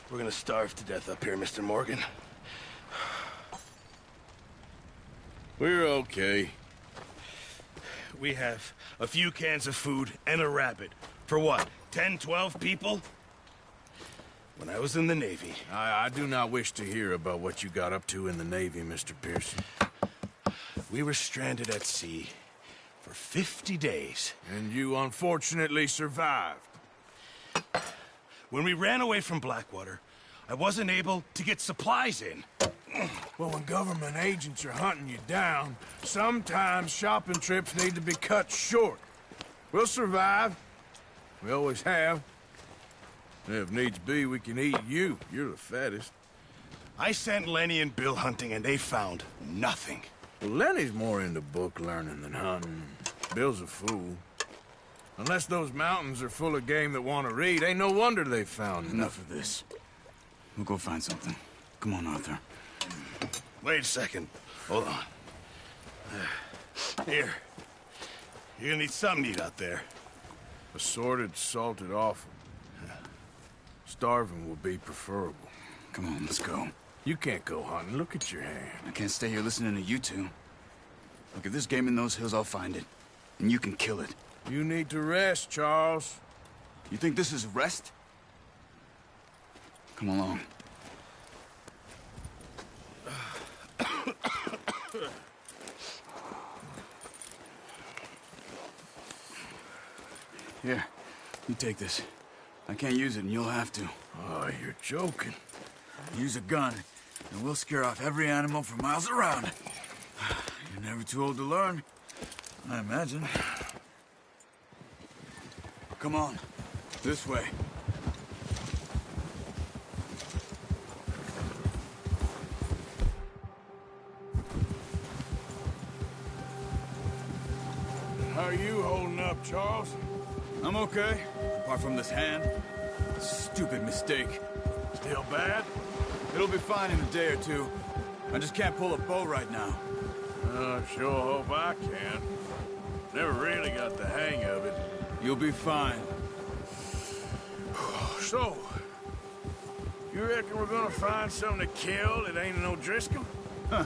We're gonna starve to death up here, Mr. Morgan. We're okay. We have a few cans of food and a rabbit. For what, 10, 12 people? When I was in the Navy... I do not wish to hear about what you got up to in the Navy, Mr. Pearson. We were stranded at sea for 50 days. And you unfortunately survived. When we ran away from Blackwater, I wasn't able to get supplies in. Well, when government agents are hunting you down, sometimes shopping trips need to be cut short. We'll survive. We always have. If needs be, we can eat you. You're the fattest. I sent Lenny and Bill hunting, and they found nothing. Well, Lenny's more into book learning than hunting. Bill's a fool. Unless those mountains are full of game that want to read, ain't no wonder they found Enough of this. We'll go find something. Come on, Arthur. Wait a second. Hold on. Here. You're gonna need something to eat out there. Assorted, salted offal. Starving will be preferable. Come on, let's go. You can't go hunting. Look at your hand. I can't stay here listening to you two. Look, if there's game in those hills, I'll find it. And you can kill it. You need to rest, Charles. You think this is rest? Come along. Here, you take this. I can't use it, and you'll have to. Oh, you're joking. Use a gun, and we'll scare off every animal for miles around. You're never too old to learn, I imagine. Come on, this way. How are you holding up, Charles? I'm okay, apart from this hand. Stupid mistake. Still bad? It'll be fine in a day or two. I just can't pull a bow right now. I sure hope I can. Never really got the hang of it. You'll be fine. So, you reckon we're gonna find something to kill that ain't no Driscoll? Huh.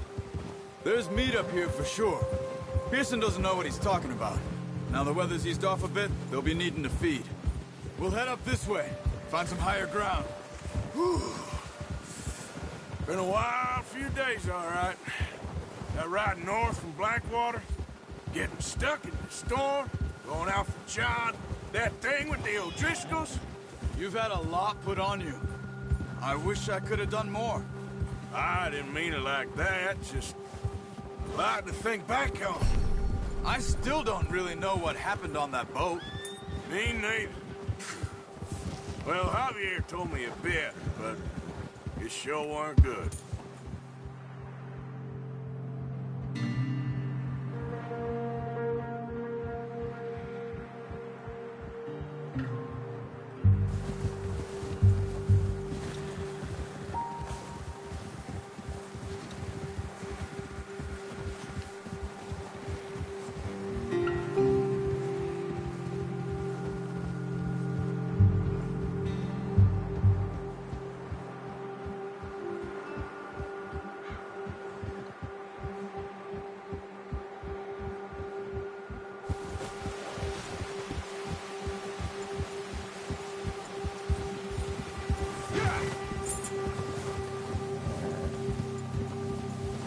There's meat up here for sure. Pearson doesn't know what he's talking about. Now the weather's eased off a bit, they'll be needing to feed. We'll head up this way, find some higher ground. Whew. Been a wild few days, all right. That ride north from Blackwater, getting stuck in the storm, going out for John, that thing with the O'Driscolls. You've had a lot put on you. I wish I could have done more. I didn't mean it like that, just a lot to think back on. I still don't really know what happened on that boat. Me neither. Well, Javier told me a bit, but it sure weren't good.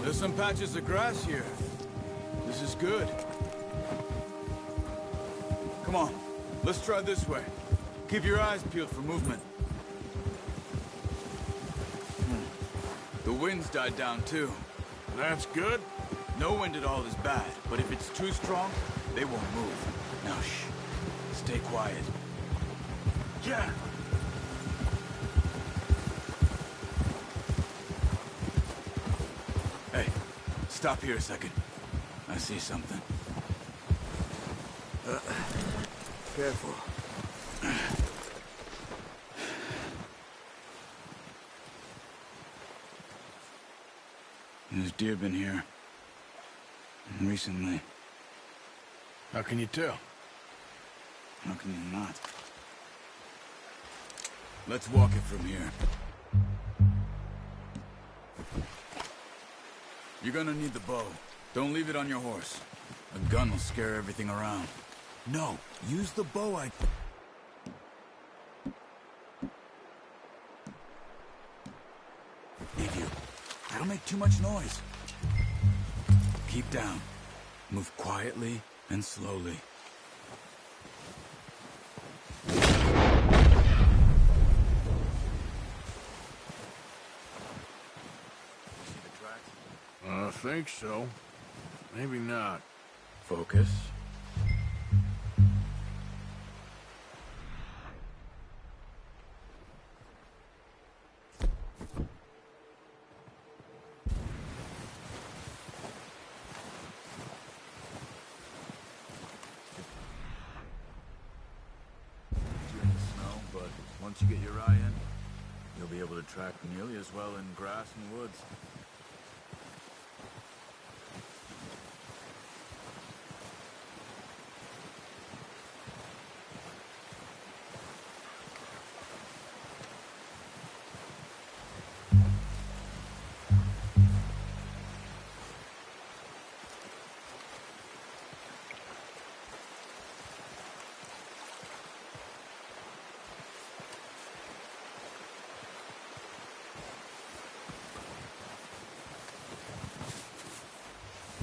There's some patches of grass here. This is good. Come on, let's try this way. Keep your eyes peeled for movement. The wind's died down too. That's good. No wind at all is bad, but if it's too strong, they won't move. Now shh, stay quiet. Yeah. Hey, stop here a second. I see something. Careful. There's deer been here. Recently. How can you tell? How can you not? Let's walk it from here. You're gonna need the bow. Don't leave it on your horse. A gun will scare everything around. No, use the bow Leave you. That'll make too much noise. Keep down. Move quietly and slowly. See the tracks? I think so. Maybe not. Focus. Once you get your eye in, you'll be able to track nearly as well in grass and woods.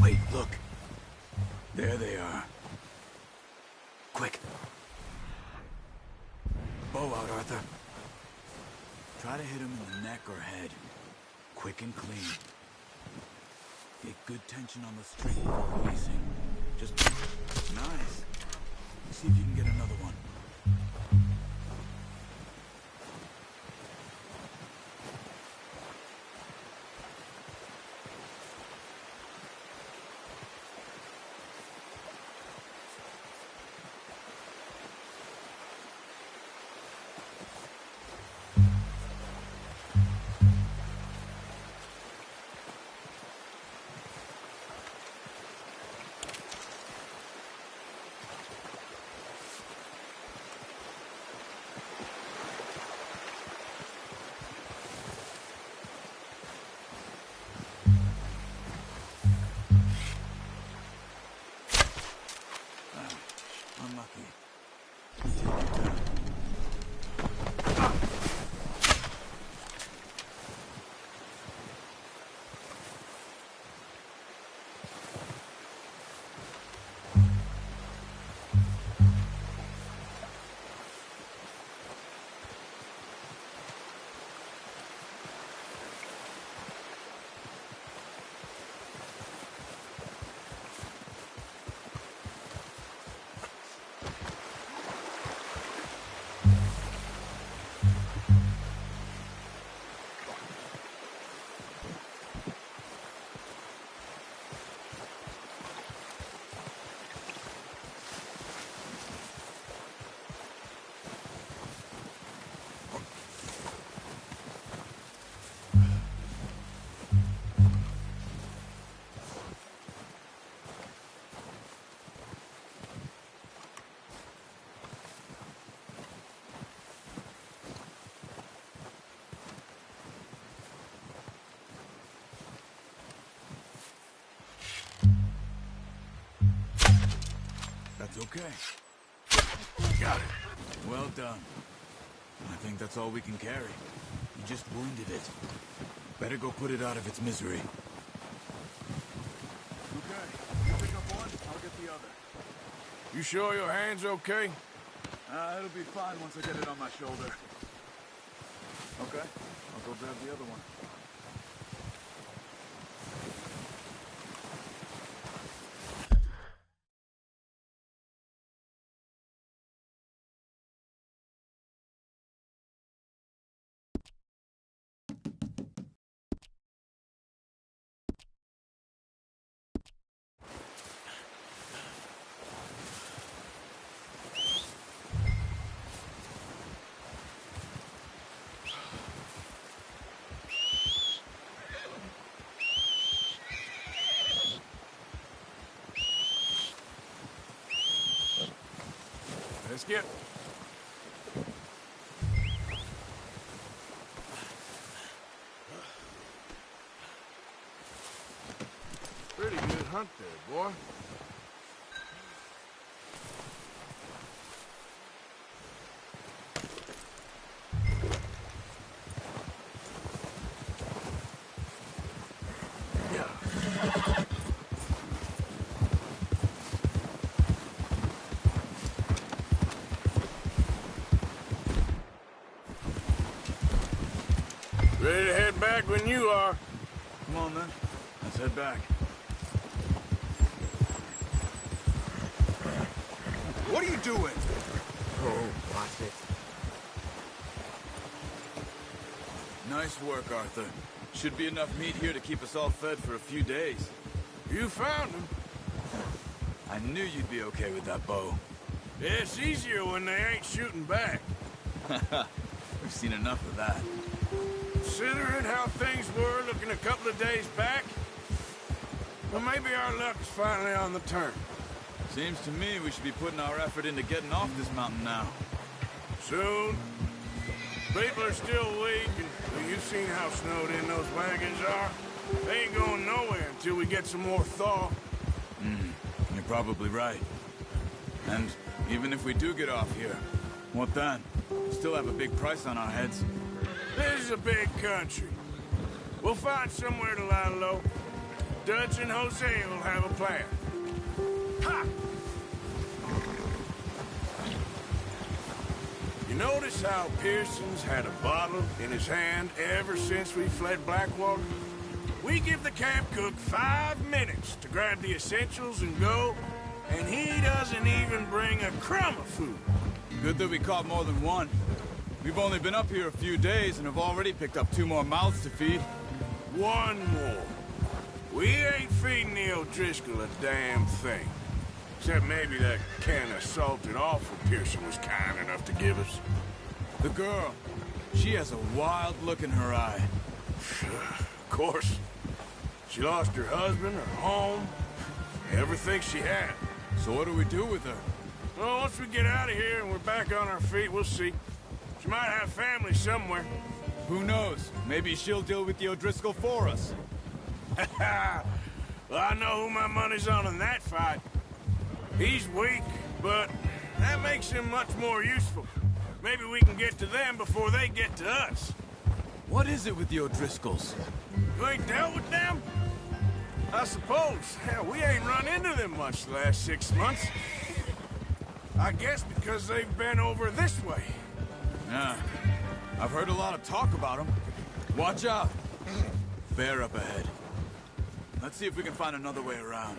Wait, look. There they are. Quick. Bow out, Arthur. Try to hit him in the neck or head. Quick and clean. Get good tension on the string before releasing. Just... Nice. See if you can get another one. That's okay. Got it. Well done. I think that's all we can carry. You just wounded it. Better go put it out of its misery. Okay. You pick up one, I'll get the other. You sure your hand's okay? It'll be fine once I get it on my shoulder. Okay. I'll go grab the other one. Let's get... hunt there, boy. Ready to head back when you are. Come on, then. Let's head back. What are you doing? Oh, watch it. Nice work, Arthur. Should be enough meat here to keep us all fed for a few days. You found him. I knew you'd be okay with that bow. Yeah, it's easier when they ain't shooting back. We've seen enough of that. Considering how things were looking a couple of days back, well, maybe our luck's finally on the turn. Seems to me we should be putting our effort into getting off this mountain now. Soon. People are still weak, and well, you've seen how snowed in those wagons are. They ain't going nowhere until we get some more thaw. You're probably right. And even if we do get off here, what then? We still have a big price on our heads. This is a big country. We'll find somewhere to lie low. Dutch and Jose will have a plan. Ha! You notice how Pearson's had a bottle in his hand ever since we fled Blackwater? We give the camp cook 5 minutes to grab the essentials and go, and he doesn't even bring a crumb of food. Good that we caught more than one. We've only been up here a few days and have already picked up 2 more mouths to feed. 1 more. We ain't feeding the O'Driscoll a damn thing. Except maybe that can of salted offal Pearson was kind enough to give us. The girl, she has a wild look in her eye. Of course. She lost her husband, her home, everything she had. So what do we do with her? Well, once we get out of here and we're back on our feet, we'll see. She might have family somewhere. Who knows? Maybe she'll deal with the O'Driscoll for us. Well, I know who my money's on in that fight. He's weak, but that makes him much more useful. Maybe we can get to them before they get to us. What is it with the O'Driscolls? You ain't dealt with them? I suppose. Hell, we ain't run into them much the last 6 months. I guess because they've been over this way. Yeah, I've heard a lot of talk about them. Watch out. Bear up ahead. Let's see if we can find another way around.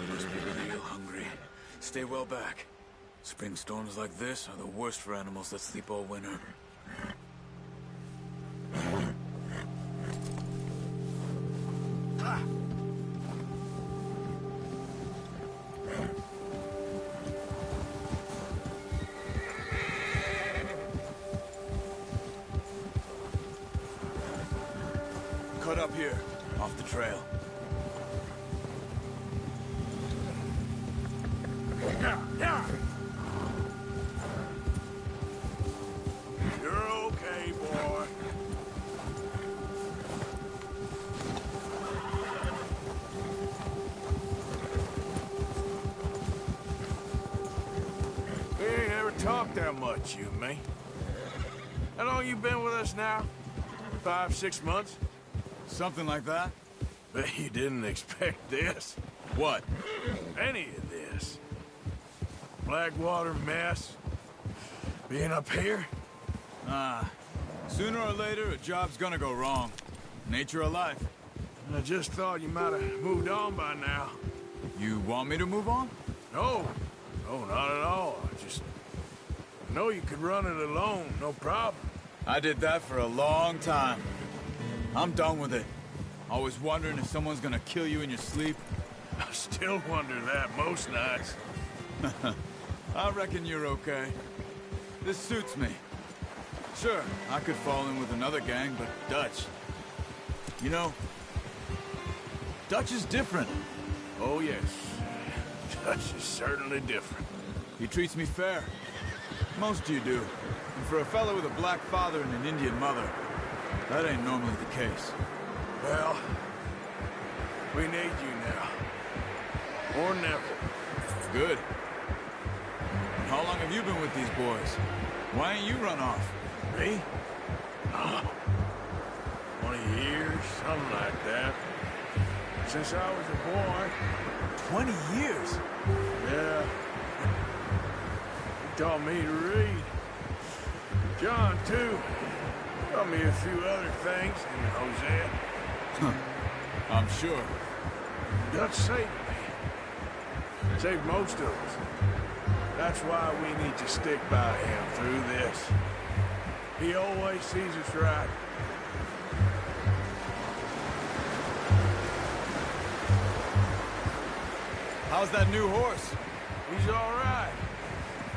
Must be real hungry. Stay well back. Spring storms like this are the worst for animals that sleep all winter. Cut up here, off the trail. You're okay, boy. We ain't ever talked that much, you and me. How long you been with us now? 5, 6 months? Something like that? Bet you didn't expect this. What? Any of this. Blackwater mess. Being up here? Sooner or later, a job's gonna go wrong. Nature of life. I just thought you might have moved on by now. You want me to move on? No. No, not at all. I know you could run it alone, no problem. I did that for a long time. I'm done with it. Always wondering if someone's gonna kill you in your sleep. I still wonder that most nights. I reckon you're okay. This suits me. Sure, I could fall in with another gang, but Dutch... You know, Dutch is different. Oh, yes. Dutch is certainly different. He treats me fair. Most of you do. And for a fellow with a black father and an Indian mother, that ain't normally the case. Well, we need you now. Or never. Good. How long have you been with these boys? Why ain't you run off? Me? 20 years, something like that. Since I was a boy. 20 years? Yeah. He taught me to read. John, too. Taught me a few other things, and Hosea. I'm sure. Dutch saved me. Saved most of us. That's why we need to stick by him through this. He always sees us right. How's that new horse? He's all right.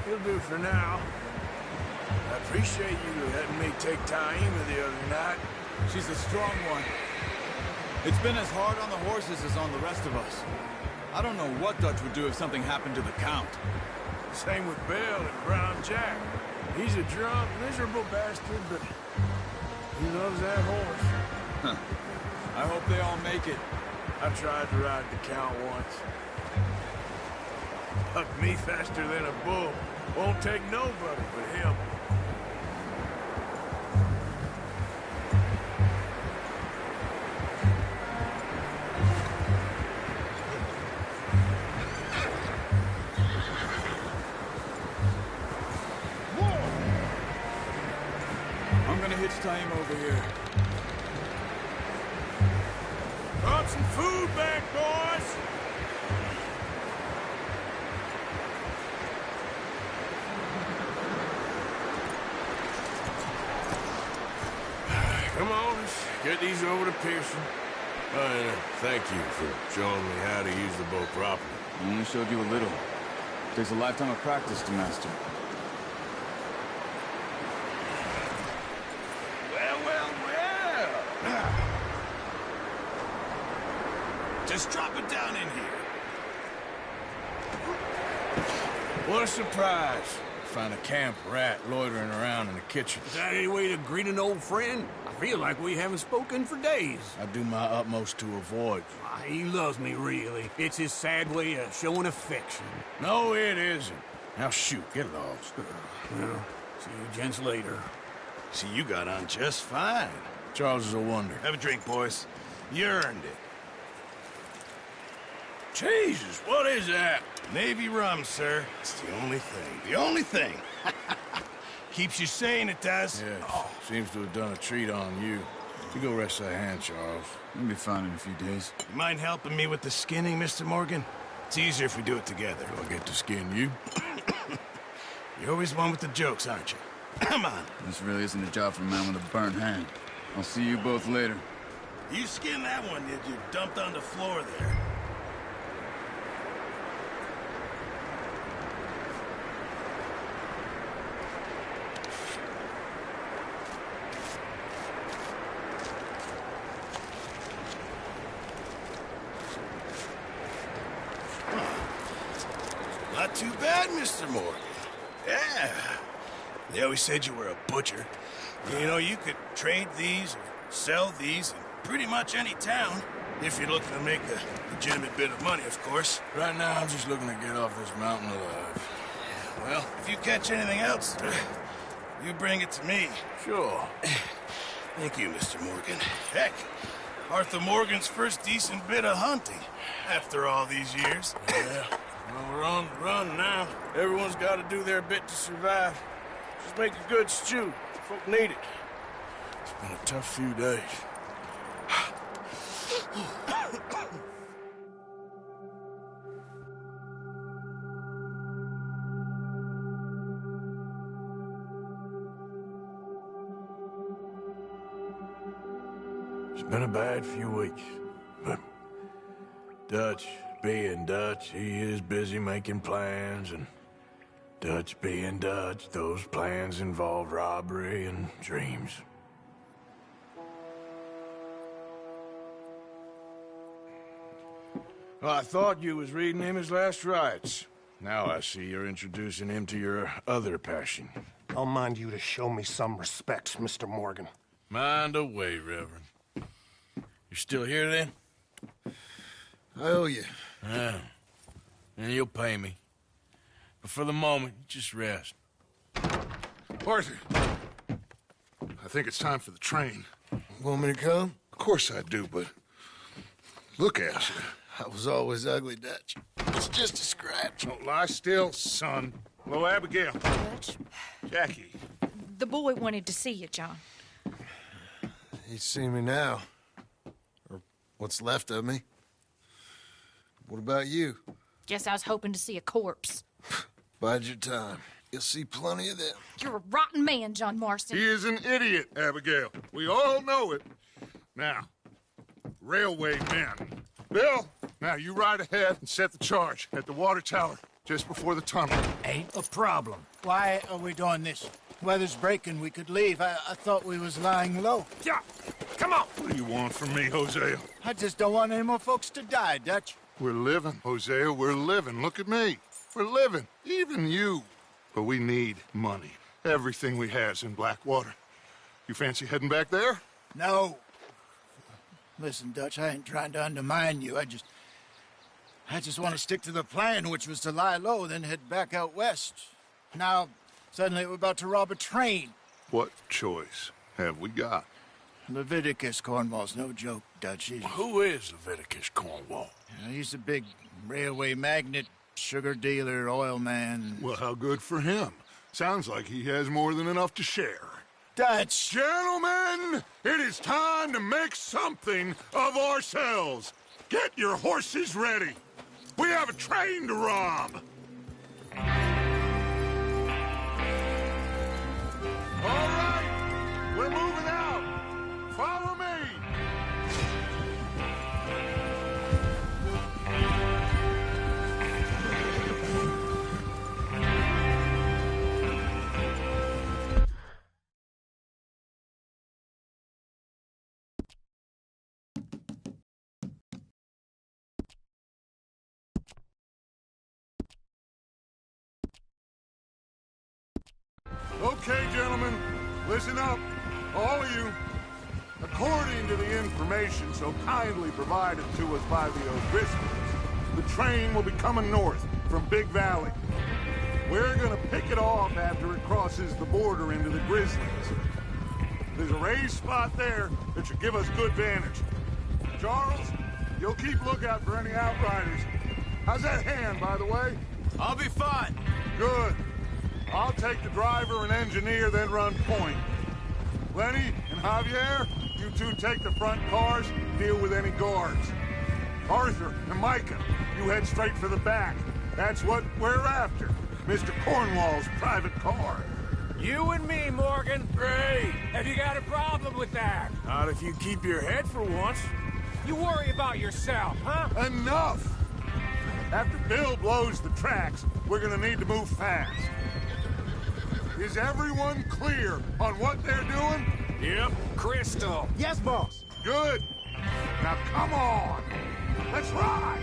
He'll do for now. I appreciate you letting me take Taima the other night. She's a strong one. It's been as hard on the horses as on the rest of us. I don't know what Dutch would do if something happened to the Count. Same with Bill and Brown Jack. He's a drunk, miserable bastard, but he loves that horse. Huh. I hope they all make it. I tried to ride the Count once. Hucked me faster than a bull. Won't take nobody but him. I'm gonna hitch Taima over here. Brought some food back, boys! Come on, let's get these over to Pearson. Thank you for showing me how to use the boat properly. I only showed you a little. Takes a lifetime of practice to master. Well. Just drop it down in here. What a surprise. Find a camp rat loitering around in the kitchen. Is that any way to greet an old friend? I feel like we haven't spoken for days. I do my utmost to avoid you. Ah, he loves me, really. It's his sad way of showing affection. No, it isn't. Now shoot, get lost. Well, see you gents later. See, you got on just fine. Charles is a wonder. Have a drink, boys. You earned it. Jesus, what is that? Navy rum, sir. It's the only thing. The only thing. Keeps you sane, it does. Yeah, seems to have done a treat on you. You go rest that hand, Charles. You'll be fine in a few days. You mind helping me with the skinning, Mr. Morgan? It's easier if we do it together. Do I get to skin you? You're always one with the jokes, aren't you? Come on. This really isn't a job for a man with a burnt hand. I'll see you both later. You skinned that one you dumped on the floor there. Not too bad, Mr. Morgan. Yeah. They always said you were a butcher. You know, you could trade these or sell these in pretty much any town. If you're looking to make a legitimate bit of money, of course. Right now, I'm just looking to get off this mountain alive. Well, if you catch anything else, you bring it to me. Sure. Thank you, Mr. Morgan. Heck, Arthur Morgan's first decent bit of hunting after all these years. Yeah. Well, we're on the run now. Everyone's got to do their bit to survive. Just make a good stew. Folk need it. It's been a tough few days. It's been a bad few weeks, but Dutch being Dutch, he is busy making plans, and Dutch being Dutch, those plans involve robbery and dreams. Well, I thought you was reading him his last rites. Now I see you're introducing him to your other passion. I'll mind you to show me some respect, Mr. Morgan. Mind away, Reverend. You're still here, then? I owe you. Yeah. And you'll pay me. But for the moment, just rest. Arthur, I think it's time for the train. Want me to come? Of course I do, but look at you. I was always ugly, Dutch. It's just a scratch. Don't lie still, son. Hello, Abigail. Dutch, Jackie. the boy wanted to see you, John. He's seen me now. Or what's left of me. What about you? Guess I was hoping to see a corpse. Bide your time. You'll see plenty of them. You're a rotten man, John Marston. He is an idiot, Abigail. We all know it. Now, railway men. Bill, now you ride ahead and set the charge at the water tower just before the tunnel. Ain't a problem. Why are we doing this? Weather's breaking. We could leave. I thought we was lying low. Yeah, come on. What do you want from me, Hosea? I just don't want any more folks to die, Dutch. We're living, Hosea. We're living. Look at me. We're living. Even you. But we need money. Everything we has in Blackwater. You fancy heading back there? No. Listen, Dutch, I ain't trying to undermine you. I just want to stick to the plan, which was to lie low, then head back out west. Now, suddenly we're about to rob a train. What choice have we got? Leviticus Cornwall's no joke, Dutch. Who is Leviticus Cornwall? He's a big railway magnate, sugar dealer, oil man. Well, how good for him. Sounds like he has more than enough to share. Dutch! Gentlemen, it is time to make something of ourselves. Get your horses ready. We have a train to rob. All right, we're moving out. Follow me. Okay, gentlemen, listen up, all of you. According to the information so kindly provided to us by the O'Driscolls, the train will be coming north from Big Valley. We're gonna pick it off after it crosses the border into the Grizzlies. There's a raised spot there that should give us good vantage. Charles, you'll keep lookout for any outriders. How's that hand, by the way? I'll be fine. Good. I'll take the driver and engineer, then run point. Lenny and Javier, you two take the front cars, deal with any guards. Arthur and Micah, you head straight for the back. That's what we're after. Mr. Cornwall's private car. You and me, Morgan. Great. Have you got a problem with that? Not if you keep your head for once. You worry about yourself, huh? Enough! After Bill blows the tracks, we're gonna need to move fast. Is everyone clear on what they're doing? Yep. Crystal. Yes, boss. Good. Now come on. Let's ride.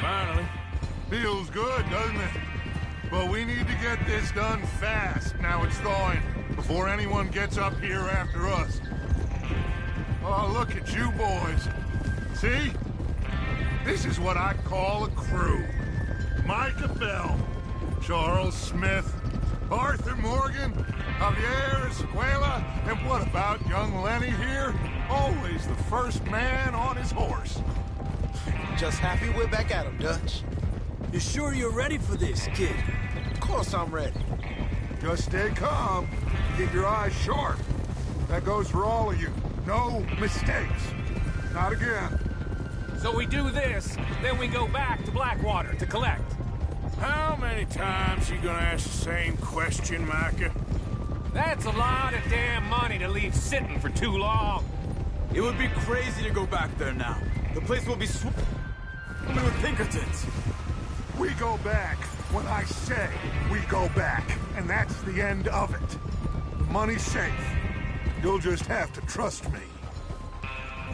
Finally. Feels good, doesn't it? But we need to get this done fast, now it's thawing, before anyone gets up here after us. Oh, look at you boys. See? This is what I call a crew. Micah Bell, Charles Smith, Arthur Morgan, Javier Escuela, and what about young Lenny here? Always the first man on his horse. Just happy we're back at him, Dutch. You sure you're ready for this, kid? Of course I'm ready. Just stay calm. Keep your eyes sharp. That goes for all of you. No mistakes. Not again. So we do this, then we go back to Blackwater to collect. How many times you gonna ask the same question, Micah? That's a lot of damn money to leave sitting for too long. It would be crazy to go back there now. The place will be swimming with Pinkertons. We go back when I say we go back, and that's the end of it. The money's safe. You'll just have to trust me.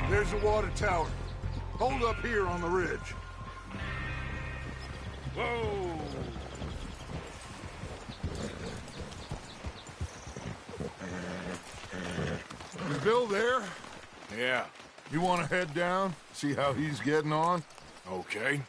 There's the water tower. Hold up here on the ridge. Whoa! Is Bill there? Yeah, You want to head down? See how he's getting on? okay.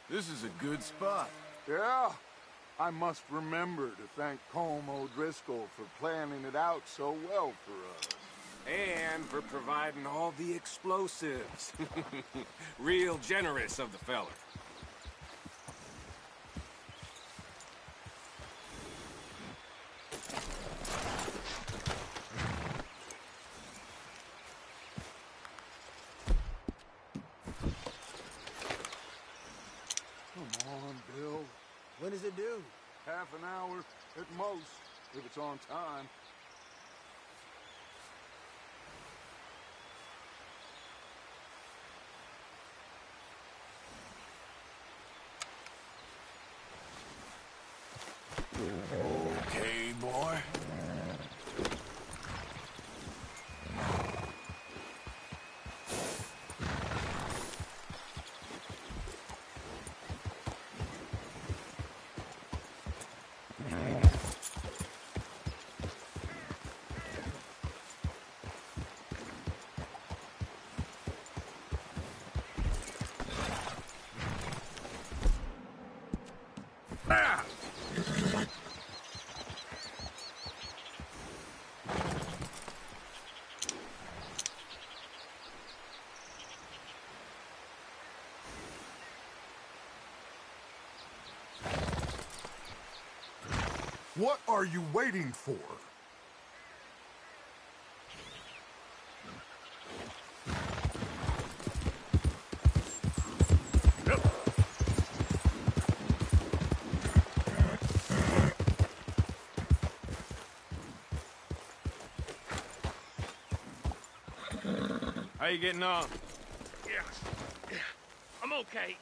This is a good spot. Yeah. I must remember to thank Colm O'Driscoll for planning it out so well for us. And for providing all the explosives. Real generous of the feller. Come on, Bill. When does it due? Half an hour at most, if it's on time. Okay, boy. Ah! What are you waiting for? How you getting on? Yeah. I'm okay.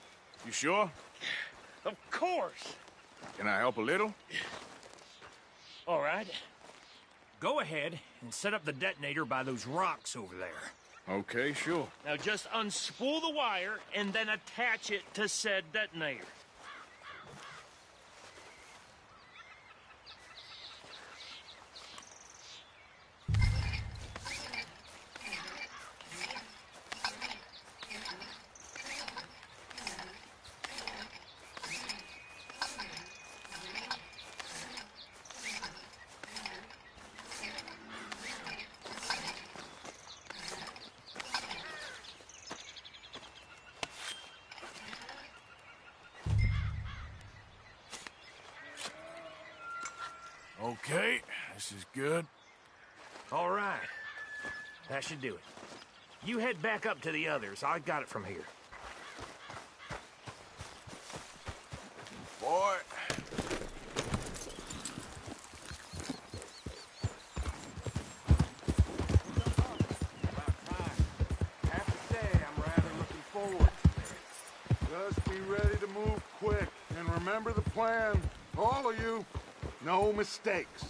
You sure? Of course. Can I help a little? All right. Go ahead and set up the detonator by those rocks over there. Okay, sure. Now just unspool the wire and then attach it to said detonator. Okay, this is good. All right. That should do it. You head back up to the others. I got it from here. Boy. Have to say, I'm rather looking forward to it. Just be ready to move quick, and remember the plan. All of you, no mistakes.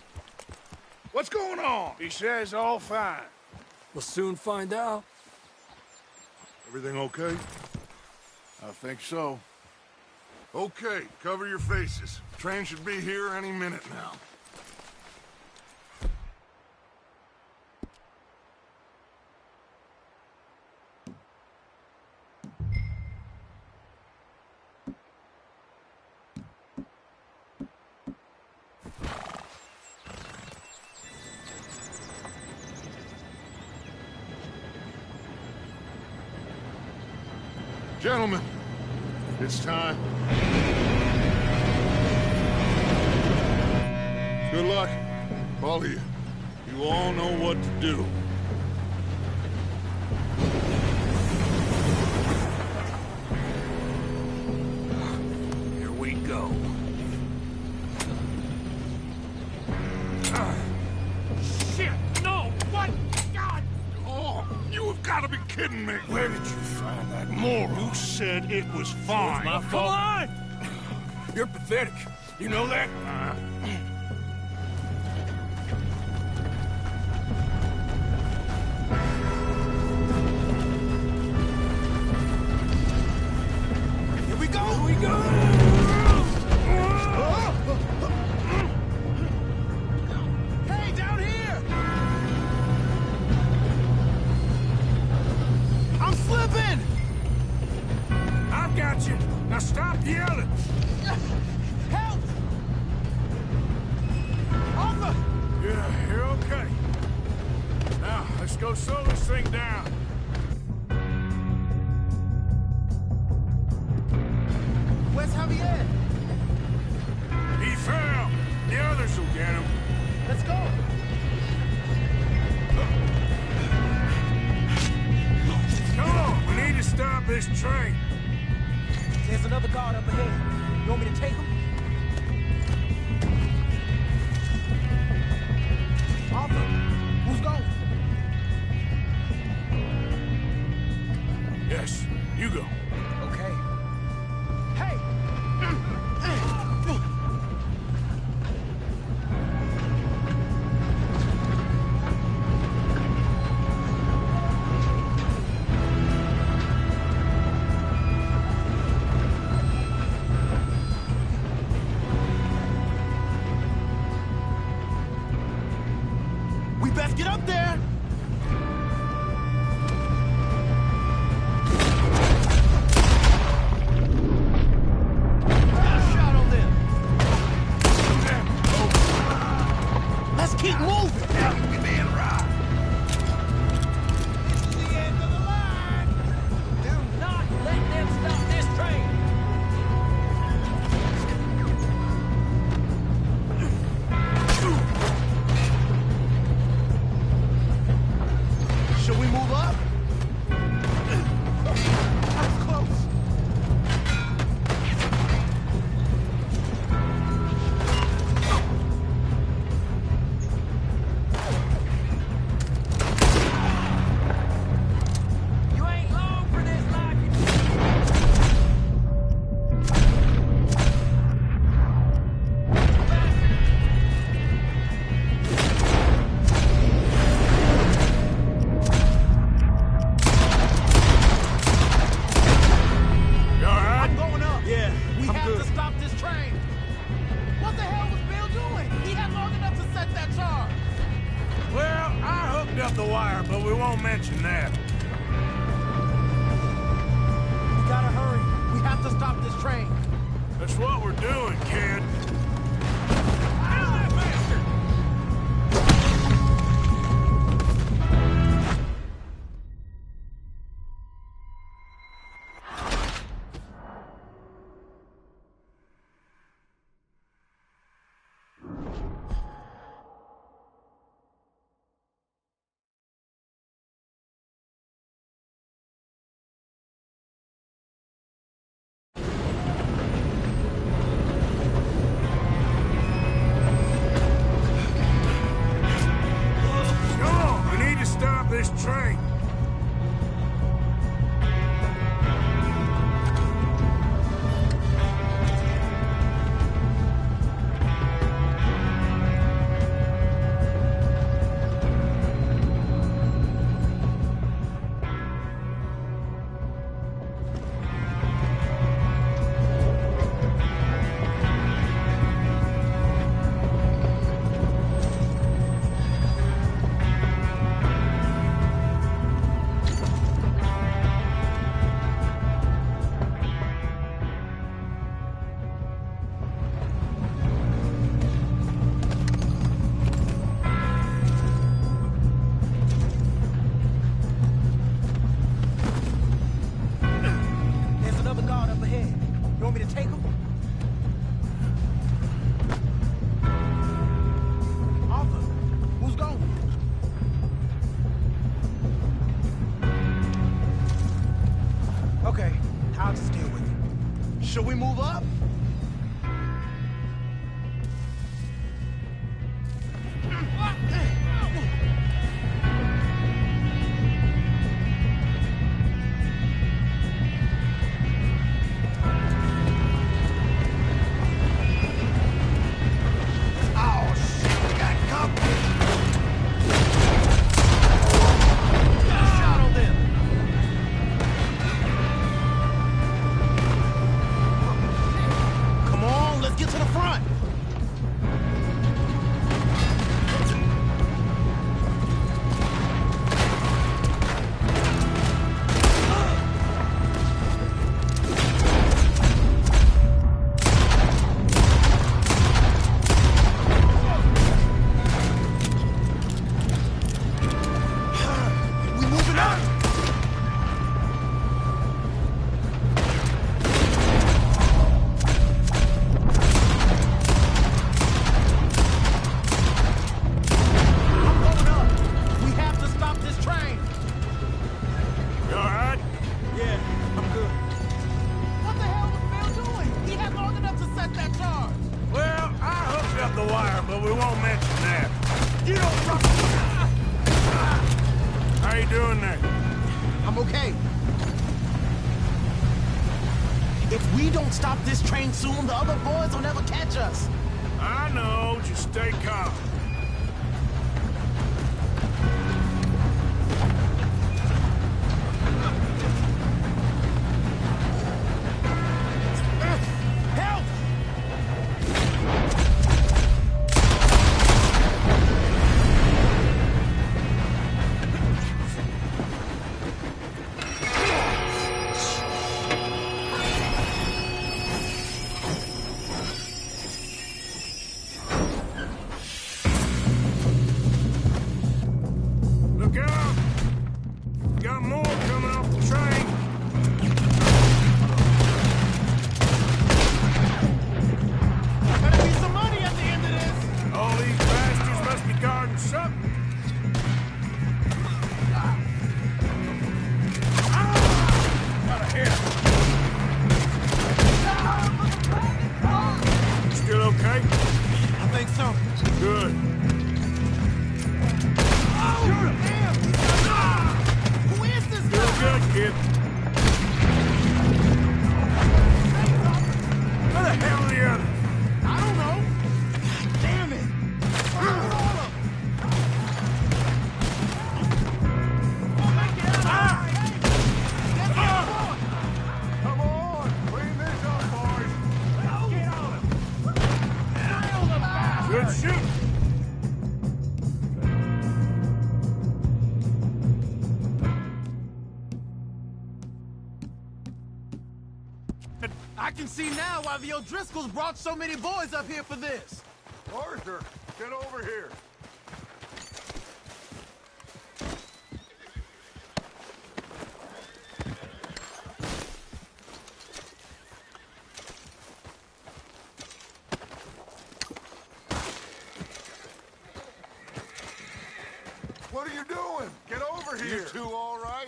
What's going on? He says all fine. We'll soon find out. Everything okay? I think so. Okay, cover your faces. Train should be here any minute now. Gentlemen, it's time. Good luck, all of you. You all know what to do. Here we go. Shit! No! What? God! Oh, you have got to be kidding me. Where did you find that moron? You said it was fine. My fault. Come on! You're pathetic. You know that? Here we go! Here we go! Hey, down here! I'm slipping! I've got you. Now stop yelling. Help! Arthur! Yeah, you're okay. Now, let's go slow this thing down. Where's Javier? He fell. The others will get him. Let's go! Come on, we need to stop this train. There's another guard up ahead. You want me to take him? Arthur, who's going? Yes, you go. Okay. Hey! We best get up there! want me to take him? Arthur, who's going? Okay, I'll just deal with it. Should we move up? If we don't stop this train soon, the other boys will never catch us. I know, just stay calm. Help! I can see now why the O'Driscolls brought so many boys up here for this. Arthur, get over here. What are you doing? Get over here. You two all right?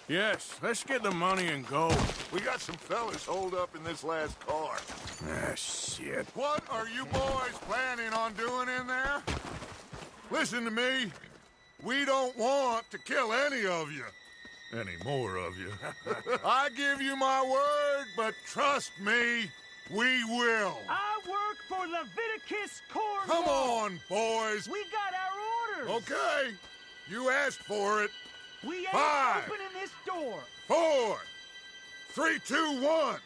Yes, let's get the money and go. We got some fellas holed up in this last car. Ah, shit. What are you boys planning on doing in there? Listen to me. We don't want to kill any of you. Any more of you. I give you my word, but trust me, we will. I work for Leviticus Corps. Come on, boys. We got our orders. Okay. You asked for it. We ain't 5, opening this door. 4, 3, 2, 1.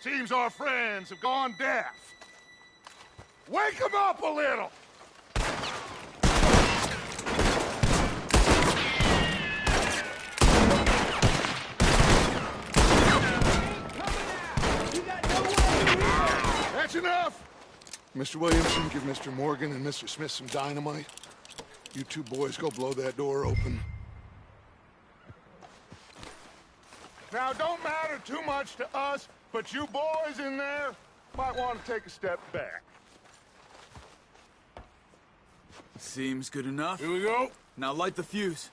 Seems our friends have gone deaf. Wake them up a little. That's enough. Mr. Williamson, give Mr. Morgan and Mr. Smith some dynamite. You two boys go blow that door open. Now, don't matter too much to us, but you boys in there might want to take a step back. Seems good enough. Here we go. Now light the fuse.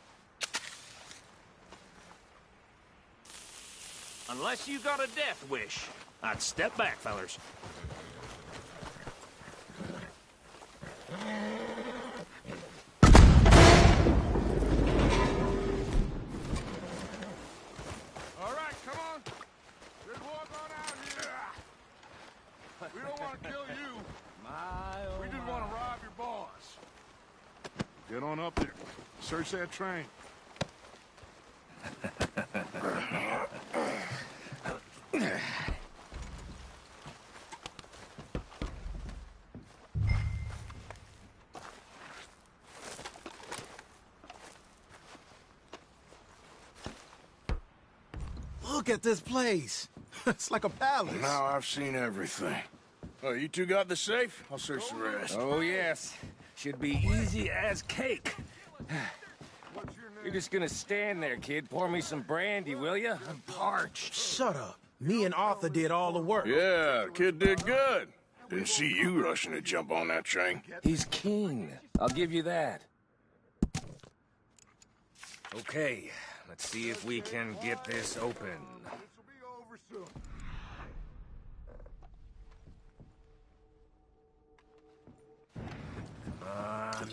Unless you got a death wish, I'd step back, fellers. All right, come on. Just walk on out here. We don't want to kill you. We just want to rob your boss. Get on up there. Search that train. Look at this place. It's like a palace. Now I've seen everything. Oh, you two got the safe? I'll search the rest. Oh, yes. Should be easy as cake. You're just gonna stand there, kid. Pour me some brandy, will you? I'm parched. Shut up. Me and Arthur did all the work. Yeah, the kid did good. Didn't see you rushing to jump on that train. He's keen. I'll give you that. Okay, let's see if we can get this open. This will be over soon. Come on.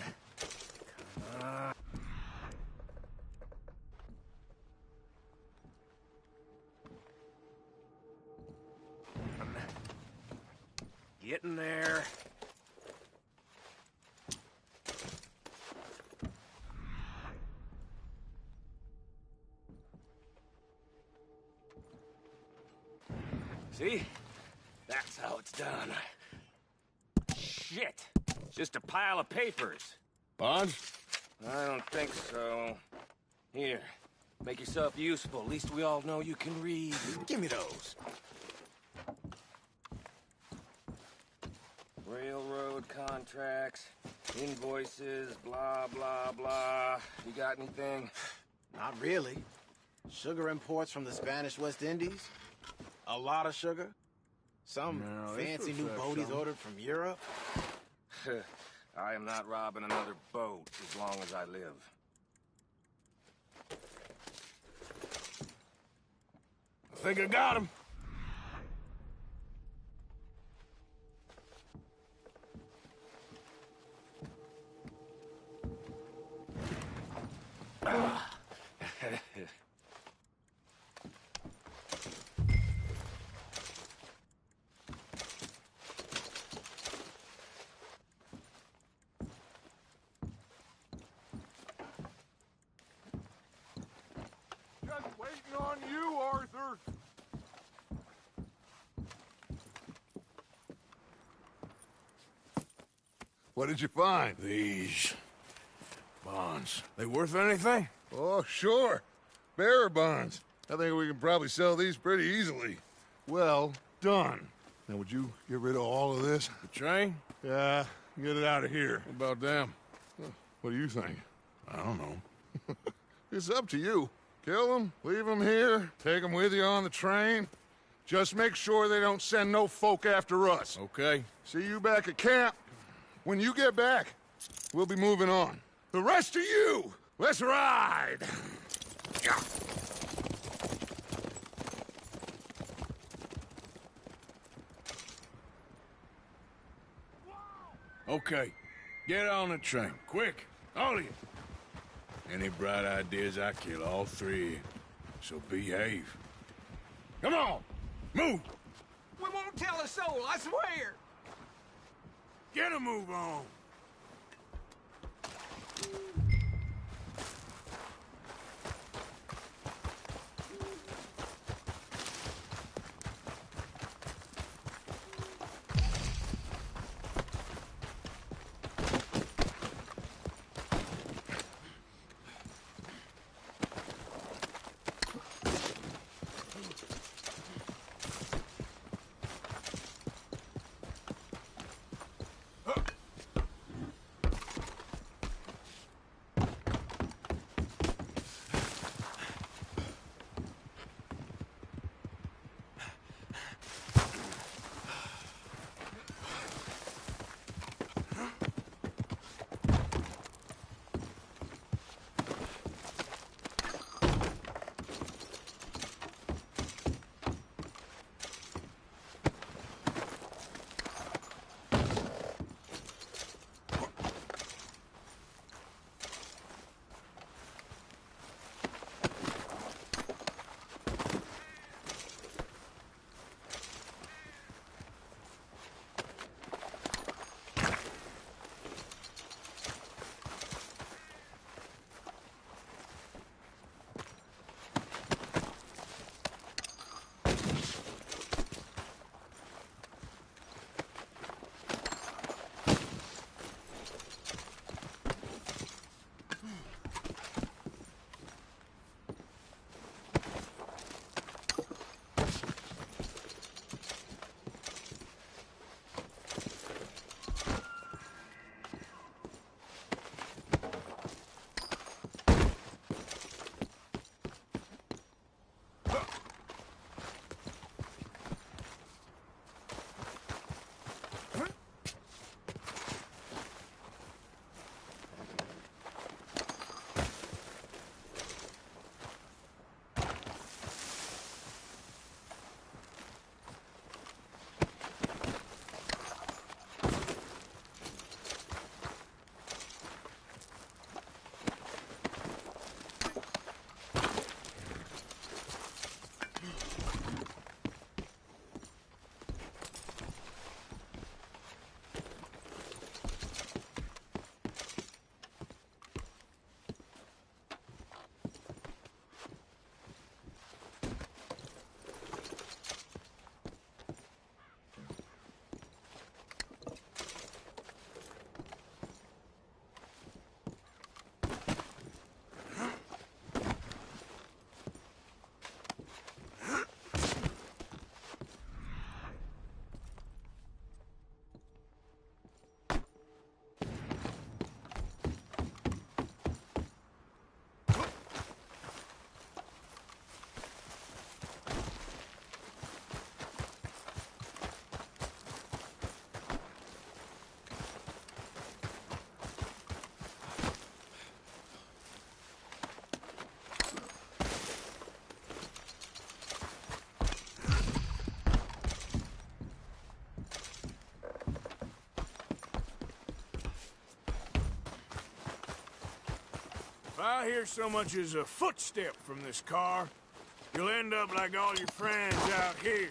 Getting there. See? That's how it's done. Shit! It's just a pile of papers. Bonds? I don't think so. Here, make yourself useful. At least we all know you can read. Give me those. Railroad contracts, invoices, blah, blah, blah. You got anything? Not really. Sugar imports from the Spanish West Indies. A lot of sugar. Some fancy new boat he's ordered from Europe. I am not robbing another boat as long as I live. I think I got him. Just waiting on you, Arthur. What did you find? These bonds. They worth anything? Oh, sure. Bearer bonds. I think we can probably sell these pretty easily. Well done. Now, would you get rid of all of this? The train? Yeah, get it out of here. What about them? What do you think? I don't know. It's up to you. Kill them, leave them here, take them with you on the train. Just make sure they don't send no folk after us. Okay. See you back at camp. When you get back, we'll be moving on. The rest of you, let's ride! Okay. Get on the train. Quick. All of you. Any bright ideas, I kill all three of you. So behave. Come on! Move! We won't tell a soul, I swear. Get a move on! hear so much as a footstep from this car, you'll end up like all your friends out here.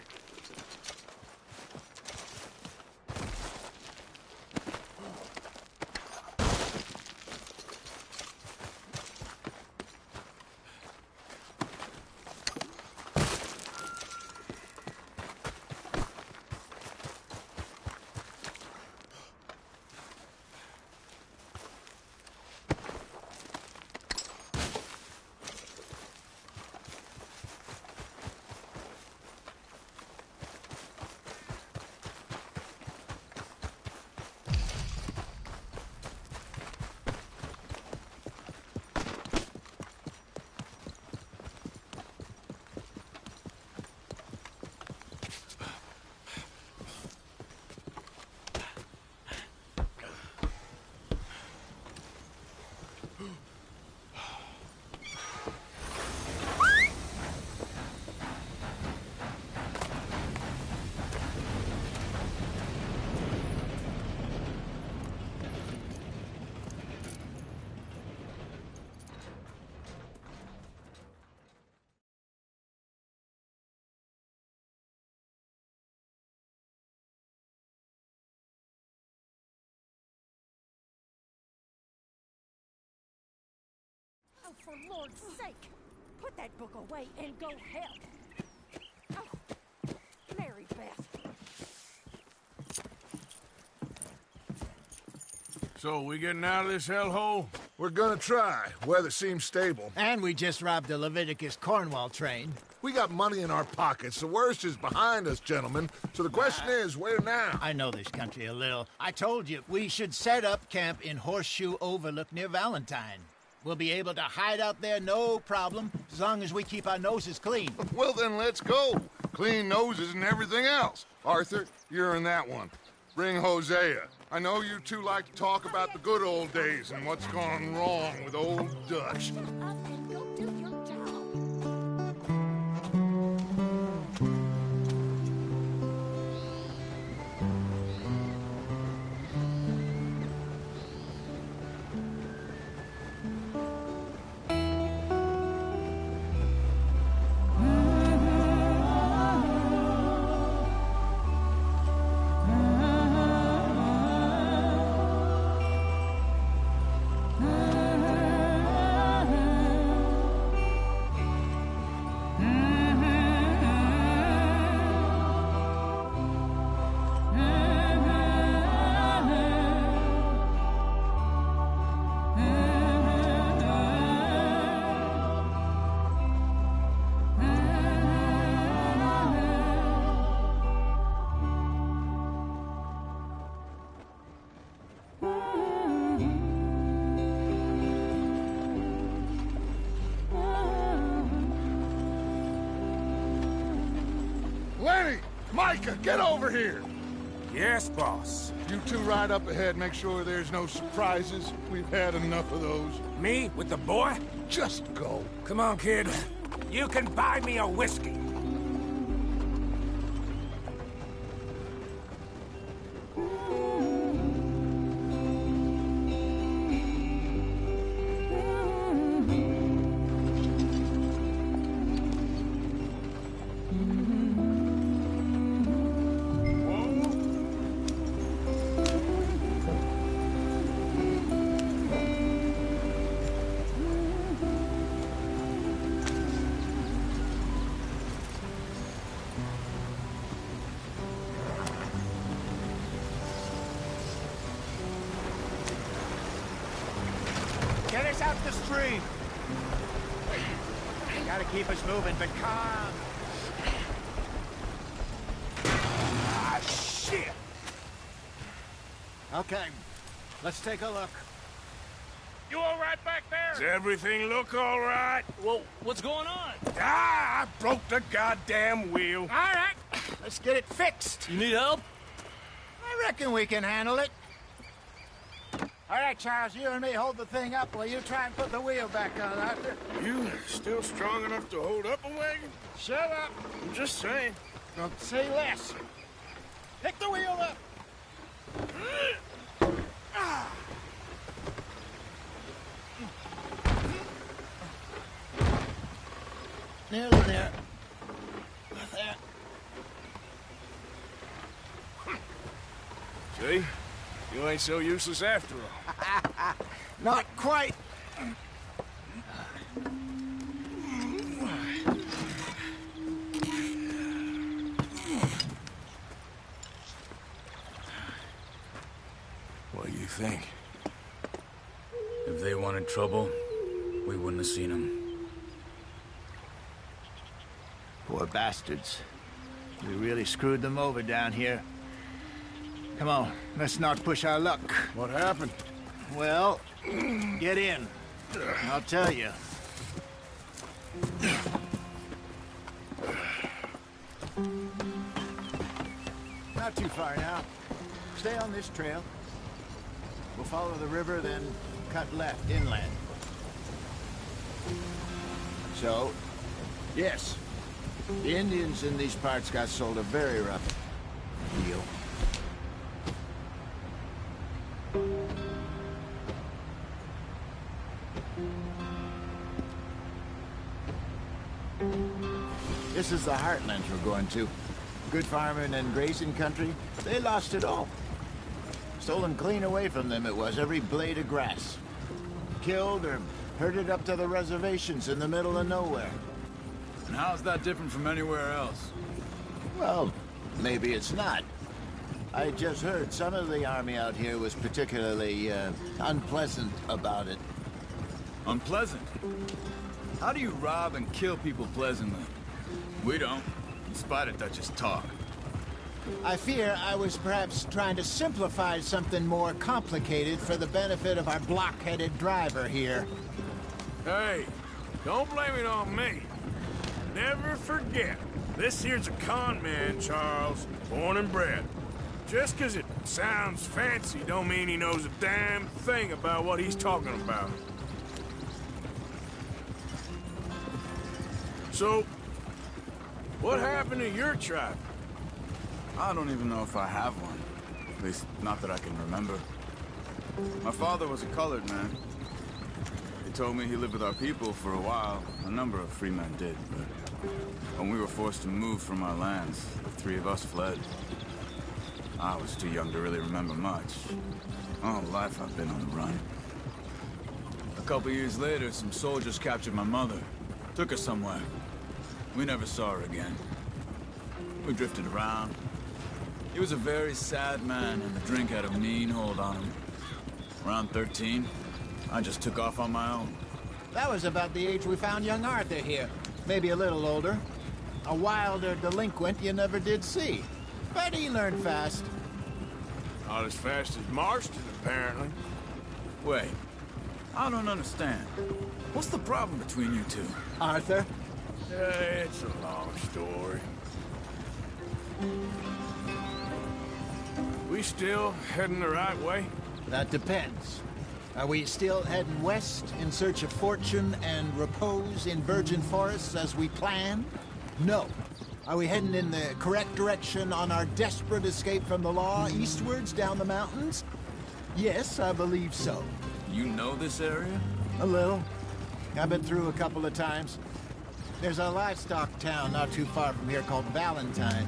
Oh, for Lord's sake! Put that book away and go help! Oh, Mary Beth. So, we getting out of this hellhole? We're gonna try. Weather seems stable. And we just robbed the Leviticus Cornwall train. We got money in our pockets. The worst is behind us, gentlemen. So the question is, where now? I know this country a little. I told you, we should set up camp in Horseshoe Overlook near Valentine. We'll be able to hide out there, no problem, as long as we keep our noses clean. Well, then let's go. Clean noses and everything else. Arthur, you're in that one. Bring Hosea. I know you two like to talk about the good old days and what's gone wrong with old Dutch. Micah, get over here! Yes, boss. You two ride up ahead, make sure there's no surprises. We've had enough of those. Me with the boy? Just go. Come on, kid. You can buy me a whiskey. Get us out the stream. Gotta keep us moving, but calm. Ah, shit! Okay, let's take a look. You all right back there? Does everything look all right? Well, what's going on? Ah, I broke the goddamn wheel. All right, let's get it fixed. You need help? I reckon we can handle it. All right, Charles, you and me hold the thing up while you try and put the wheel back on, Arthur. You still strong enough to hold up a wagon? Shut up. I'm just saying. Don't say less. Pick the wheel up. Nearly there. There. See? You ain't so useless after all. Not quite. What do you think? If they wanted trouble, we wouldn't have seen them. Poor bastards. We really screwed them over down here. Come on, let's not push our luck. What happened? Well, get in. I'll tell you. Not too far now. Stay on this trail. We'll follow the river, then cut left inland. So, yes, the Indians in these parts got sold a very rough deal. This is the heartlands we're going to. Good farming and grazing country. They lost it all. Stolen clean away from them it was, every blade of grass. Killed or herded up to the reservations in the middle of nowhere. And how's that different from anywhere else? Well, maybe it's not. I just heard some of the army out here was particularly unpleasant about it. Unpleasant? How do you rob and kill people pleasantly? We don't, in spite of Dutch's talk. I fear I was perhaps trying to simplify something more complicated for the benefit of our block-headed driver here. Hey, don't blame it on me. Never forget, this here's a con man, Charles, born and bred. Just 'cause it sounds fancy don't mean he knows a damn thing about what he's talking about. So, what happened to your tribe? I don't even know if I have one. At least, not that I can remember. My father was a colored man. He told me he lived with our people for a while. A number of free men did, but when we were forced to move from our lands, the three of us fled. I was too young to really remember much. All life I've been on the run. A couple years later, some soldiers captured my mother. Took her somewhere. We never saw her again. We drifted around. He was a very sad man, and the drink had a mean hold on him. Around 13, I just took off on my own. That was about the age we found young Arthur here. Maybe a little older. A wilder delinquent you never did see. But he learned fast. Not as fast as Marston, apparently. Wait, I don't understand. What's the problem between you two? Arthur? It's a long story. We still heading the right way? That depends. Are we still heading west in search of fortune and repose in virgin forests as we planned? No. Are we heading in the correct direction on our desperate escape from the law eastwards down the mountains? Yes, I believe so. You know this area? A little. I've been through a couple of times. There's a livestock town not too far from here called Valentine.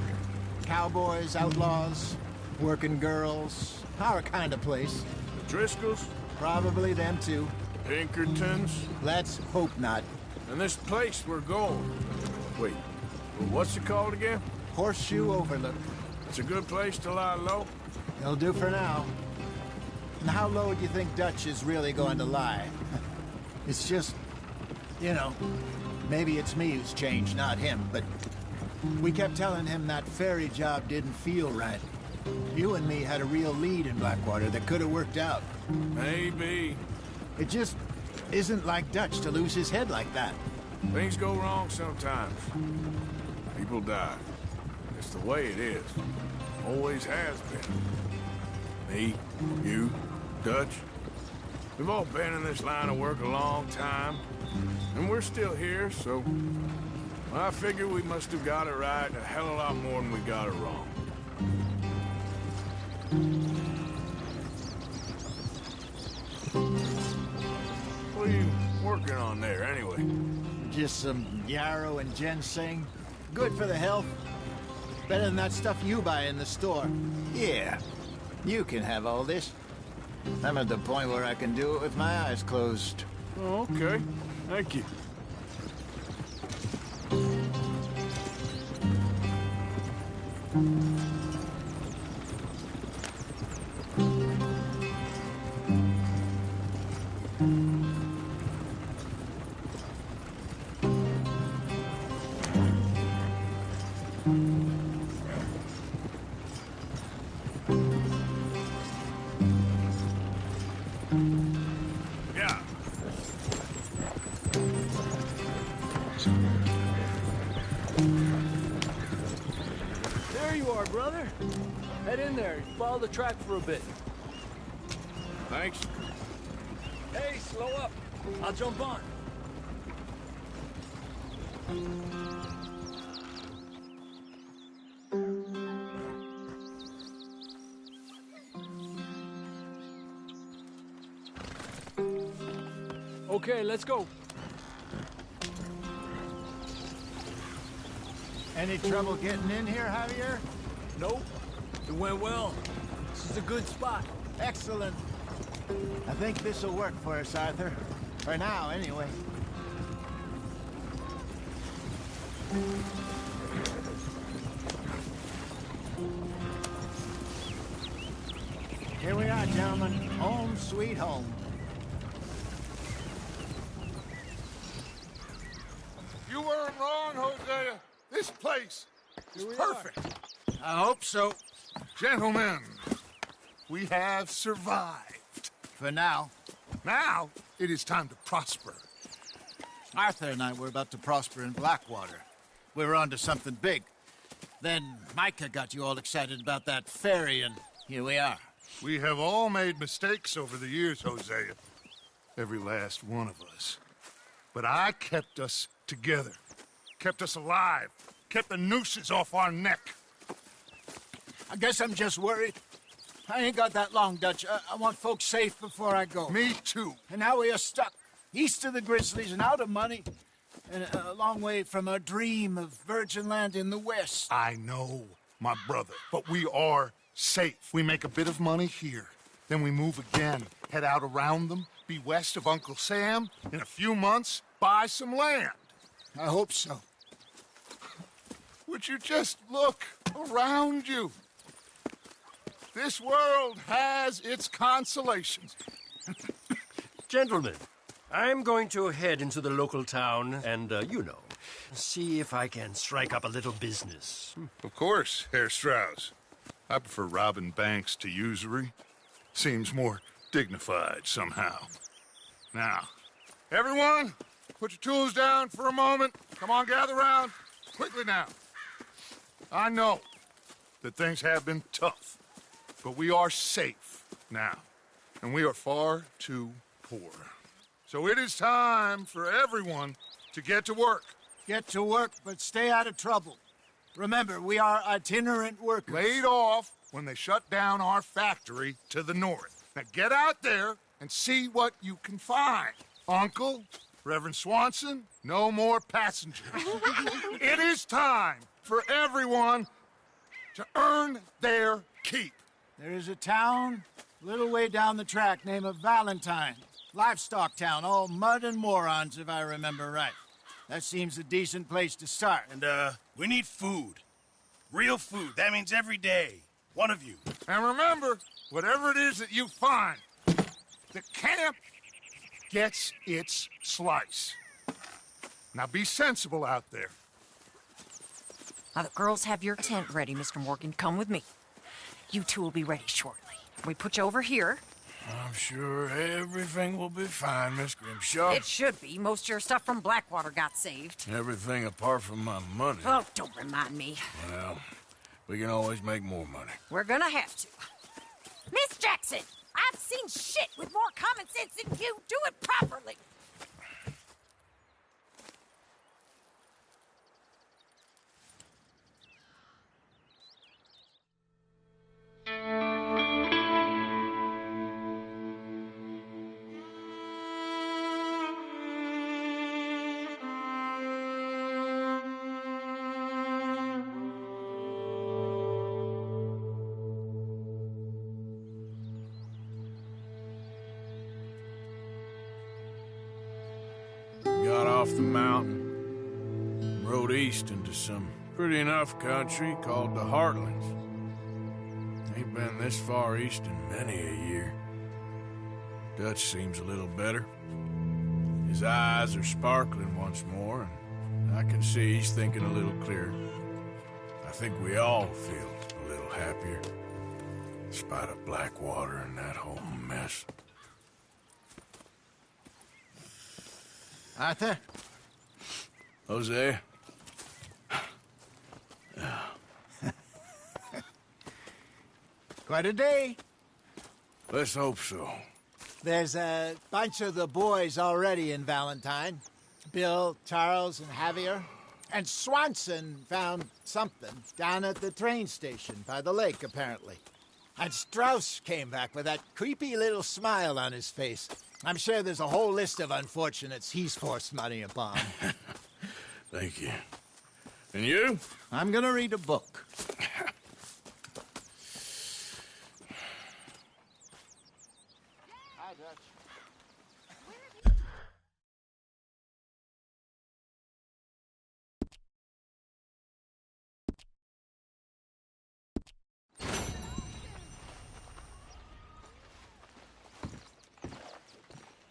Cowboys, outlaws, working girls, our kind of place. The Driscolls? Probably them too. Pinkertons? Let's hope not. And this place we're going. Wait, what's it called again? Horseshoe Overlook. It's a good place to lie low? It'll do for now. And how low do you think Dutch is really going to lie? It's just, you know, maybe it's me who's changed, not him, but we kept telling him that ferry job didn't feel right. You and me had a real lead in Blackwater that could have worked out. Maybe. It just isn't like Dutch to lose his head like that. Things go wrong sometimes. People die. It's the way it is. Always has been. Me, you, Dutch. We've all been in this line of work a long time. And we're still here, so I figure we must have got it right a hell of a lot more than we got it wrong. What are you working on there, anyway? Just some yarrow and ginseng. Good for the health. Better than that stuff you buy in the store. Yeah, you can have all this. I'm at the point where I can do it with my eyes closed. Oh, okay. Thank you. Yeah. There you are, brother. Head in there. Follow the track for a bit. Thanks. Hey, slow up. I'll jump on. Okay, let's go. Any trouble getting in here, Javier? Nope. It went well. This is a good spot. Excellent. I think this'll work for us, Arthur. For now, anyway. Here we are, gentlemen. Home sweet home. You weren't wrong, Hosea. This place is perfect. I hope so. Gentlemen, we have survived. For now. Now, it is time to prosper. Arthur and I were about to prosper in Blackwater. We were onto something big. Then Micah got you all excited about that ferry, and here we are. We have all made mistakes over the years, Hosea. Every last one of us. But I kept us together. Kept us alive. Kept the nooses off our neck. I guess I'm just worried. I ain't got that long, Dutch. I want folks safe before I go. Me too. And now we are stuck, east of the Grizzlies and out of money, and a long way from our dream of virgin land in the west. I know, my brother, but we are safe. We make a bit of money here, then we move again, head out around them, be west of Uncle Sam, in a few months, buy some land. I hope so. Would you just look around you? This world has its consolations. Gentlemen, I'm going to head into the local town and, see if I can strike up a little business. Of course, Herr Strauss. I prefer robbing banks to usury. Seems more dignified somehow. Now, everyone, put your tools down for a moment. Come on, gather round. Quickly now. I know that things have been tough, but we are safe now, and we are far too poor. So it is time for everyone to get to work. Get to work, but stay out of trouble. Remember, we are itinerant workers. Laid off when they shut down our factory to the north. Now get out there and see what you can find. Uncle, Reverend Swanson, no more passengers. It is time for everyone to earn their keep. There is a town a little way down the track named Valentine. Livestock town, all mud and morons, if I remember right. That seems a decent place to start. And, we need food. Real food. That means every day. One of you. And remember, whatever it is that you find, the camp gets its slice. Now be sensible out there. Now, the girls have your tent ready, Mr. Morgan. Come with me. You two will be ready shortly. We put you over here. I'm sure everything will be fine, Miss Grimshaw. It should be. Most of your stuff from Blackwater got saved. Everything apart from my money. Oh, don't remind me. Well, we can always make more money. We're gonna have to. Miss Jackson, I've seen shit with more common sense than you. Do it properly. off the mountain, rode east into some pretty enough country called the Heartlands. Ain't been this far east in many a year. Dutch seems a little better. His eyes are sparkling once more, and I can see he's thinking a little clearer. I think we all feel a little happier, in spite of Blackwater and that whole mess. Arthur? Jose? Quite a day. Let's hope so. There's a bunch of the boys already in Valentine. Bill, Charles, and Javier. And Swanson found something down at the train station by the lake, apparently. And Strauss came back with that creepy little smile on his face. I'm sure there's a whole list of unfortunates he's forced money upon. Thank you. And you? I'm gonna read a book. Hi, Dutch.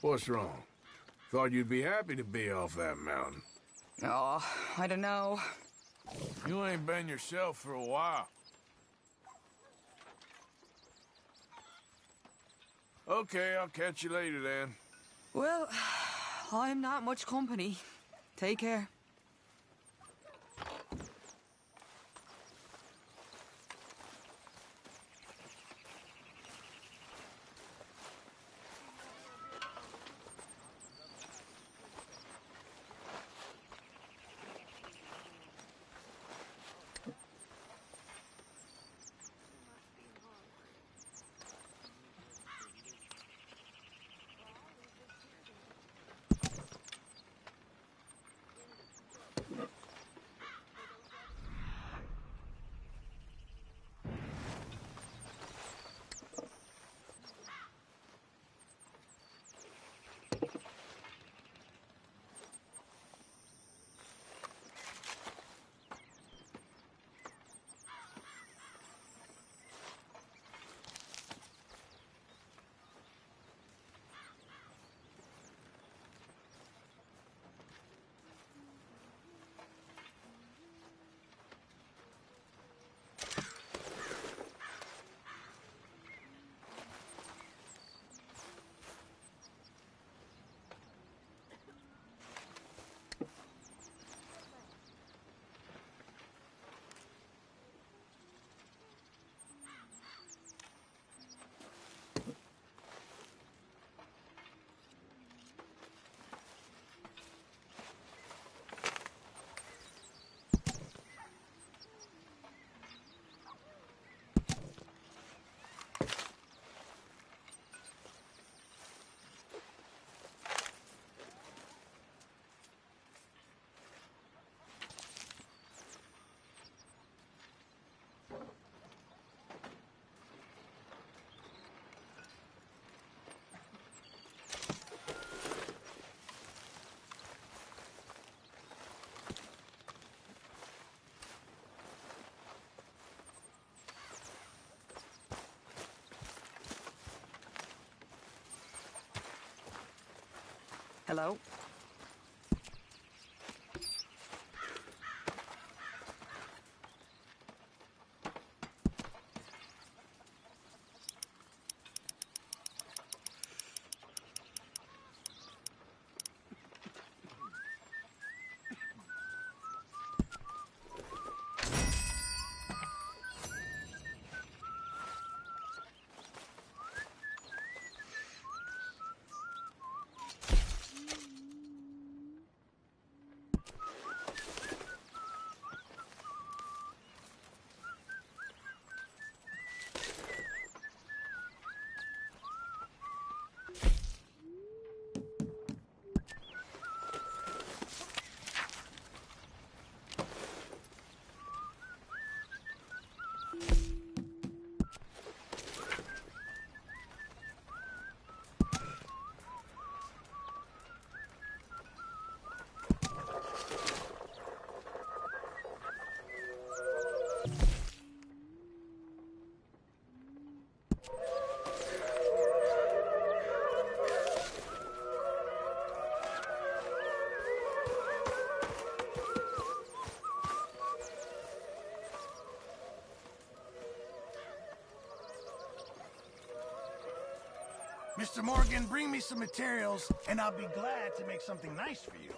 What's wrong? Thought you'd be happy to be off that mountain. Oh, I don't know. You ain't been yourself for a while. Okay, I'll catch you later then. Well, I'm not much company. Take care. Hello? Mr. Morgan, bring me some materials, and I'll be glad to make something nice for you.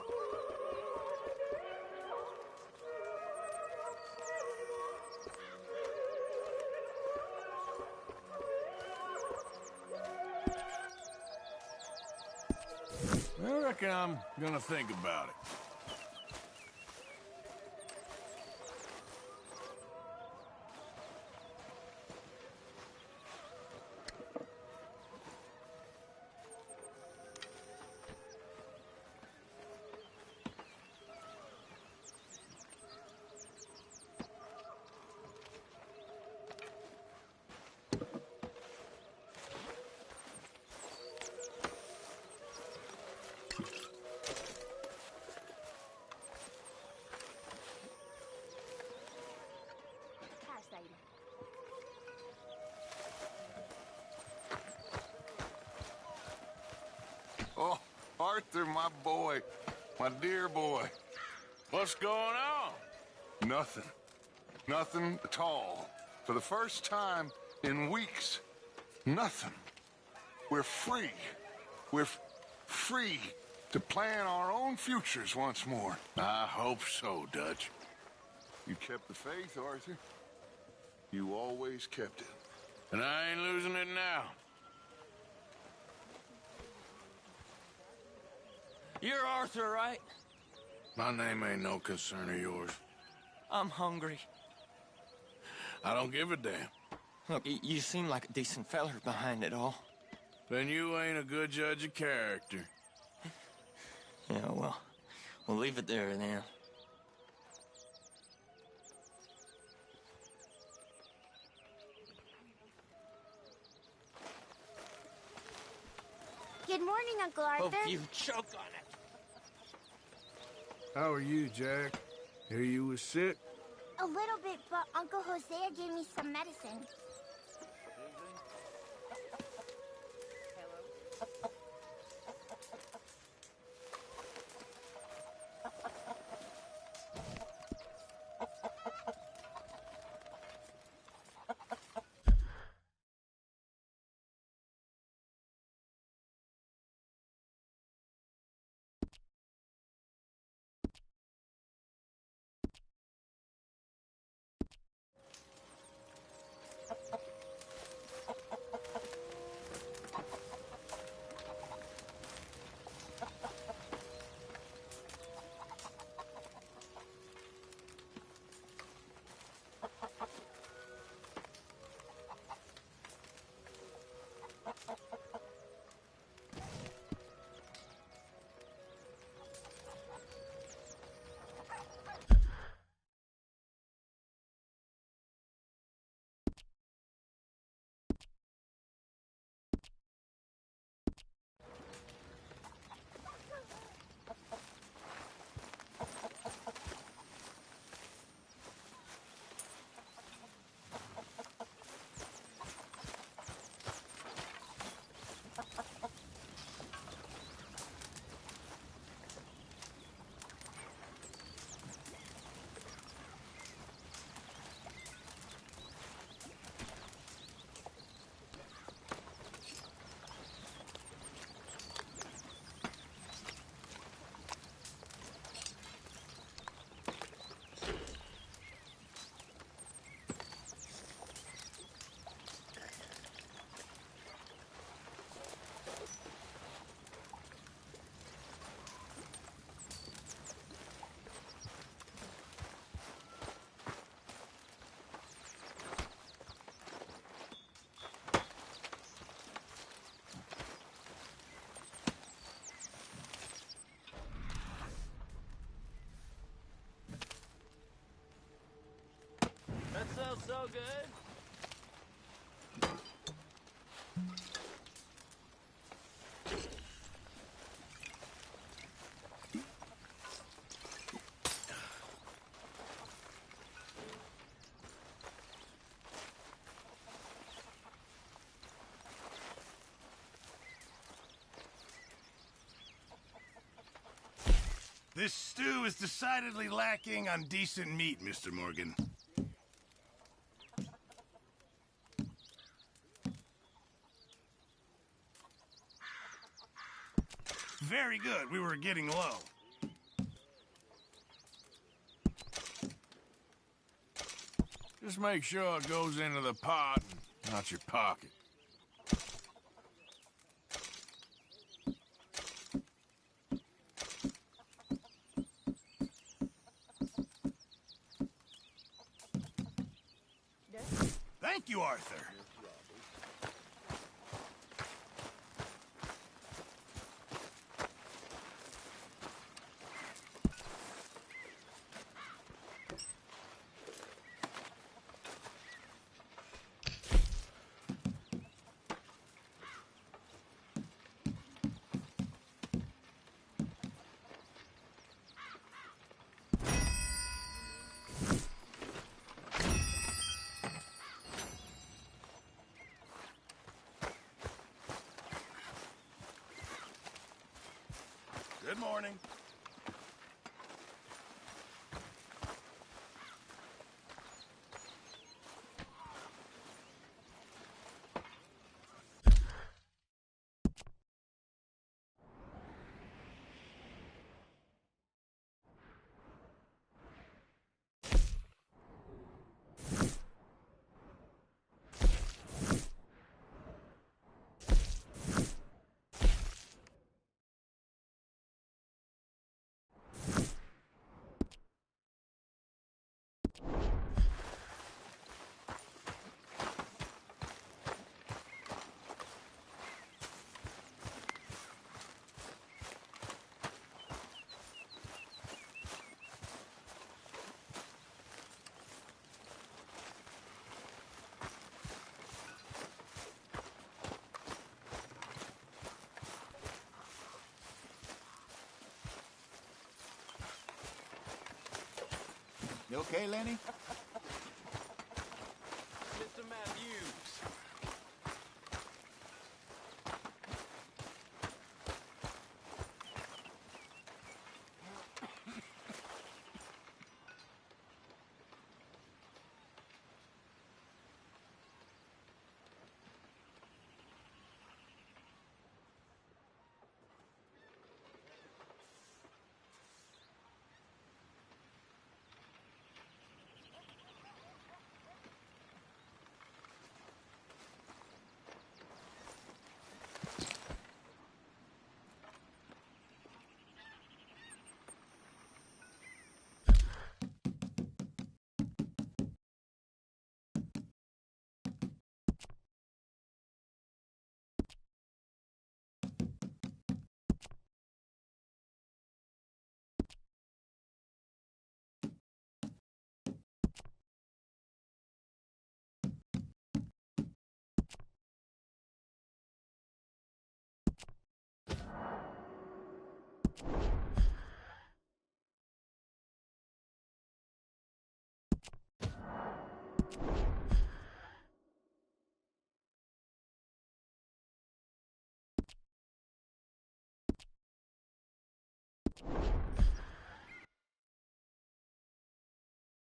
I reckon I'm gonna think about it. Oh, Arthur, my boy. My dear boy. What's going on? Nothing. Nothing at all. For the first time in weeks. Nothing. We're free. We're free to plan our own futures once more. I hope so, Dutch. You kept the faith, Arthur. You always kept it. And I ain't losing it now. You're Arthur, right? My name ain't no concern of yours. I'm hungry. I don't give a damn. Look, you seem like a decent feller behind it all. Then you ain't a good judge of character. Yeah, well, we'll leave it there then. Good morning, Uncle Arthur. Hope you choke on it. How are you, Jack? Hear you was sick? A little bit, but Uncle Hosea gave me some medicine. That sounds so good. This stew is decidedly lacking on decent meat, Mr. Morgan. very good. We were getting low. Just make sure it goes into the pot and not your pocket. Thank you, Arthur. Good morning. You okay, Lenny? Mr. Matthews.